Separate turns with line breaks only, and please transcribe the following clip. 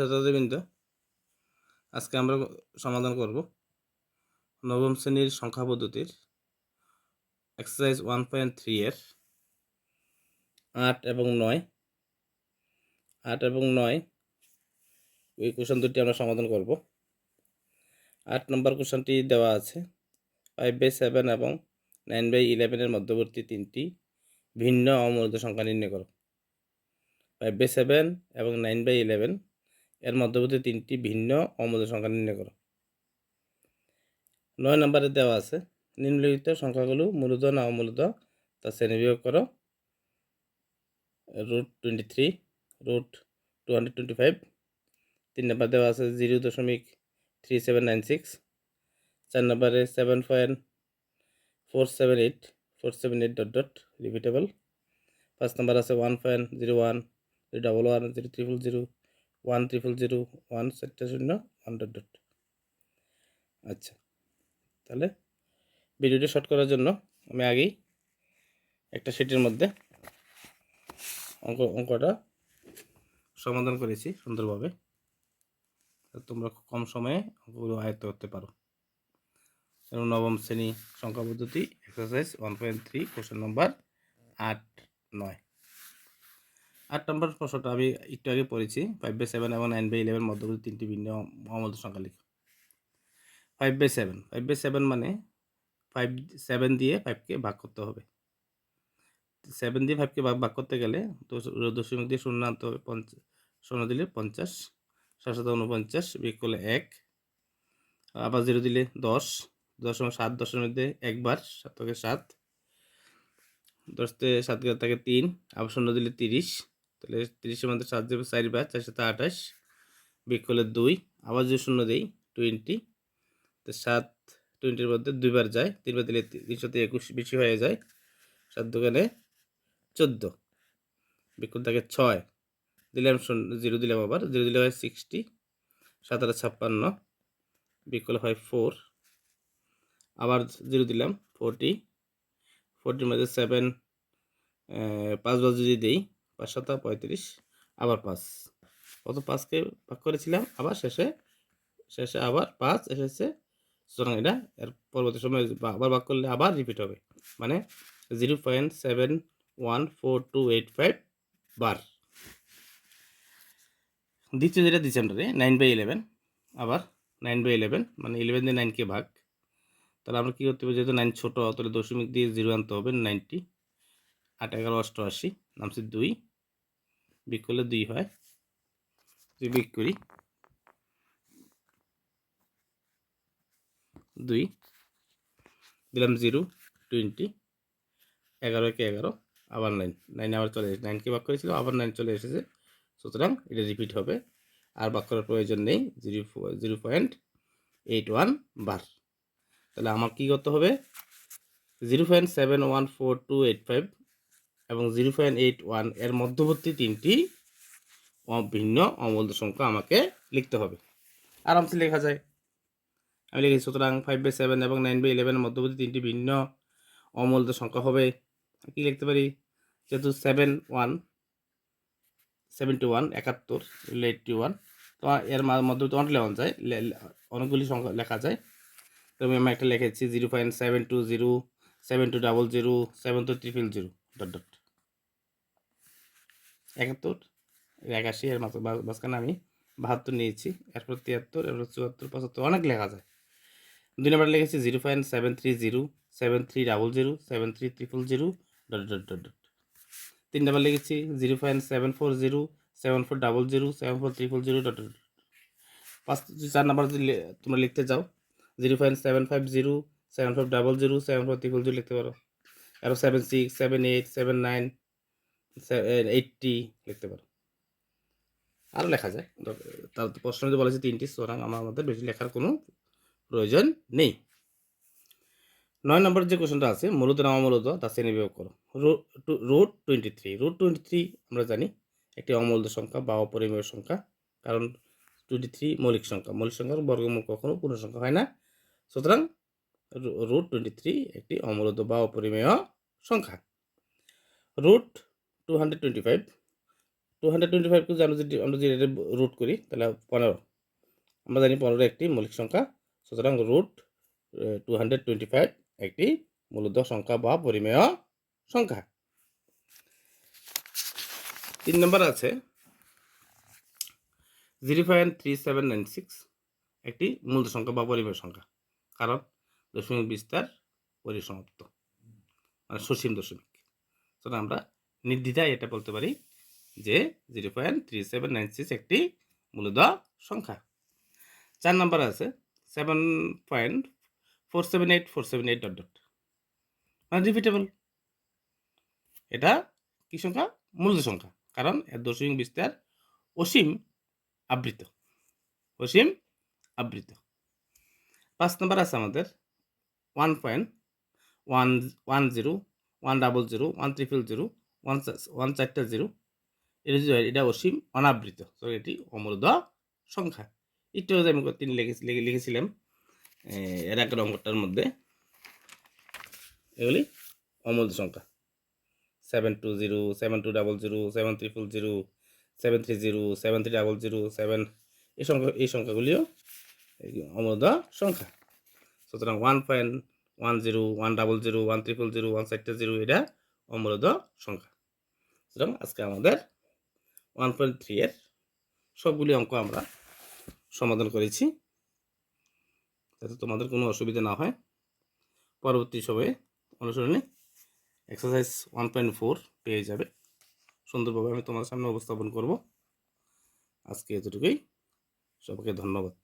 ছাত্রবৃন্দ, আজকে আমরা সমাধান করব নবম শ্রেণীর সংখ্যা পদ্ধতির এক্সারসাইজ 1.3 এর 8 এবং 9 এই কোশ্চেন দুটি আমরা সমাধান করব। 8 নম্বর কোশ্চেনটি দেওয়া আছে 5/7 এবং 9/11 এর মধ্যবর্তী তিনটি ভিন্ন অমূলত সংখ্যা নির্ণয় করো। 5/7 এবং 9/11 এর মধ্যবর্তী তিনটি ভিন্ন অমূলত সংখ্যা নির্ণয় করো। 9 নম্বরে দেওয়া আছে নিম্নলিখিত সংখ্যাগুলো মূলত না অমূলত তা শ্রেণীবিভাগ করো। √23, √225। 3 নম্বর দেওয়া আছে 0.3796। 4 নম্বরে 7.478 রিপিটেবল। 5 নম্বর আছে 1.01 011 000 1000 1 আচ্ছা, তাহলে ভিডিওটি শর্ট করার জন্য আমি আগেই একটা শিটের মধ্যে অঙ্কটা সমাধান করেছি সুন্দরভাবে। তোমরা খুব কম সময়ে অঙ্কগুলো আয়ত্ত করতে পারো। এবং নবম শ্রেণী সংখ্যা পদ্ধতি এক্সারসাইজ 1.3 কোশ্চেন নম্বর 8-9। 8 নম্বর প্রশ্নটা আমি একটু আগে পড়েছি। 5/7 এবং 9/11 মধ্যবর্তী তিনটি ভিন্ন অমূলত সংখ্যা লিখো। 5/7 মানে 7 দিয়ে 5কে ভাগ করতে হবে। 7 দিয়ে 5কে ভাগ করতে গেলে তো দশমিক দিয়ে শূন্য আনতে হবে। 0 দিলে 50, 7 7 49 বিয়োগ করলে 1, আবার 0 দিলে 10, 10.7 10 এর মধ্যে একবার 7 থেকে 7, 10 থেকে 7 গেলে থাকে 3, আবার 0 দিলে 30, তাহলে 30 এর মধ্যে 7 যাবে 4 বার 4 7 28 বিয়োগ করলে 2, আবার যদি 0 দেই 20, তো 7 20 এর মধ্যে 2 বার যায়, 3 বার দিলে 321 বেশি হয়ে যায়। 7 দোকানে 14 বিয়োগ করলে থাকে 6, দিলাম 0 দিলাম, আবার 0 দিলে হয় 60, 7 আর 56 বিয়োগ করলে হয় 4, আবার 0 দিলাম 40, 40 মধ্যে 7 5 বার যদি দিই 5 7 35, আবার 5, কত 5কে ভাগ করেছিলাম, আবার শেষে আবার 5 এসেছে। সুতরাং এটা এর পরবর্তী সময় আবার ভাগ করলে আবার রিপিট হবে, মানে 0.714285 বার। দ্বিতীয় যেটা দিচ্ছি আমরা 9/11, আবার 9/11 মানে 11 দিয়ে 9কে ভাগ। তাহলে আমরা কী করতে হবে, যেহেতু 9 ছোটো তাহলে দশমিক দিয়ে 0 আনতে হবে। 90, 8 11 88 নামছে 2, বিয়োগ করলে 2 হয়। 2 বিয়োগ করি, 2 দিলাম 0 20, 11 কে 11, আবার 9 আবার চলে এসেছে। 9কে ভাগ করেছিল, আবার 9 চলে এসেছে। সুতরাং এটা রিপিট হবে, আর ভাগ করার প্রয়োজন নেই। 0.81 বার। তাহলে আমার কী করতে হবে, 0.714285 এবং 0.81 এর মধ্যবর্তী তিনটি ভিন্ন অমূলত সংখ্যা আমাকে লিখতে হবে। আরামসে লেখা যায়, আমি লিখেছি। সুতরাং 5/7 এবং 9/11 এর মধ্যবর্তী তিনটি ভিন্ন অমূলত সংখ্যা হবে, কি লিখতে পারি, যেহেতু 71 71 71 81, তো এর মধ্যবর্তী অনেক লেখা যায়, অনেকগুলি সংখ্যা লেখা যায়। তো আমি একটা লিখেছি 0.720 7200 73000 71 81 এর মাঝখানে আমি 72 নিয়েছি, এরপর 73, এরপর 74 75 অনেক লেখা যায়। 2 নম্বর লিখেছি 0.730 7300 73300 . 3 নম্বর লিখেছি 0.740 7400 74300 . 4 নম্বর যদি তোমরা লিখতে চাও 0.750 7500 74300 লিখতে পারো। আরও 76 78 79 80 লিখতে পারো, আরও লেখা যায়। তার প্রশ্ন যদি বলেছে 3টি, সুতরাং আমাদের বেশি লেখার কোনো প্রয়োজন নেই। 9 নম্বর যে কোশ্চেনটা আছে মূলত না অমূলত তা শ্রেণীবিভাগ করো। √23 আমরা জানি একটি অমূলত সংখ্যা বা অপরিমেয় সংখ্যা, কারণ 23 মৌলিক সংখ্যা। মৌলিক সংখ্যার বর্গমূল কখনো পূর্ণ সংখ্যা হয় না। সুতরাং √23 একটি অমূলত বা অপরিমেয় সংখ্যা। √225 225কে যদি আমরা যদি এটা রুট করি তাহলে 15, আমরা জানি 15 একটি মৌলিক সংখ্যা, সুতরাং রুট 225 একটি মূলদ সংখ্যা বা পরিমেয় সংখ্যা। 3 নম্বর আছে 0.3796 একটি মূলদ সংখ্যা বা পরিমেয় সংখ্যা, কারণ দশমিক বিস্তার পরিসমাপ্ত, মানে সসীম দশমিক। সুতরাং আমরা নির্দ্বিধায় এটা বলতে পারি যে 0.3796 একটি মূলদ সংখ্যা। 4 নম্বর আছে 7.478478 ডট ডট, মানে রিপিটেবল। এটা কি সংখ্যা? মূলদ সংখ্যা, কারণ এর দশমিক বিস্তার অসীম আবৃত, অসীম আবৃত। 5 নম্বর আছে আমাদের 1.110 100 1300 140, এটা অসীম অনাবৃত, তো এটি অমূলদ সংখ্যা। একটু আমি তিনি লিখেছিলাম এর আগের অঙ্কটার মধ্যে, এগুলি অমূলদ সংখ্যা। 720 7200 7300 730 7300 7, এই সংখ্যাগুলিও অমূলদ সংখ্যা। সুতরাং 1.10 100 1300 140 এটা অমূলদ সংখ্যা। সুতরাং আজকে আমাদের 1.3 এর সবগুলি অঙ্ক আমরা সমাধান করেছি, যাতে তোমাদের কোনো অসুবিধা না হয়। পরবর্তী সময়ে অনুসরণে এক্সারসাইজ 1.4 পেয়ে যাবে, সুন্দরভাবে আমি তোমার সামনে উপস্থাপন করব। আজকে এতটুকুই, সবাইকে ধন্যবাদ।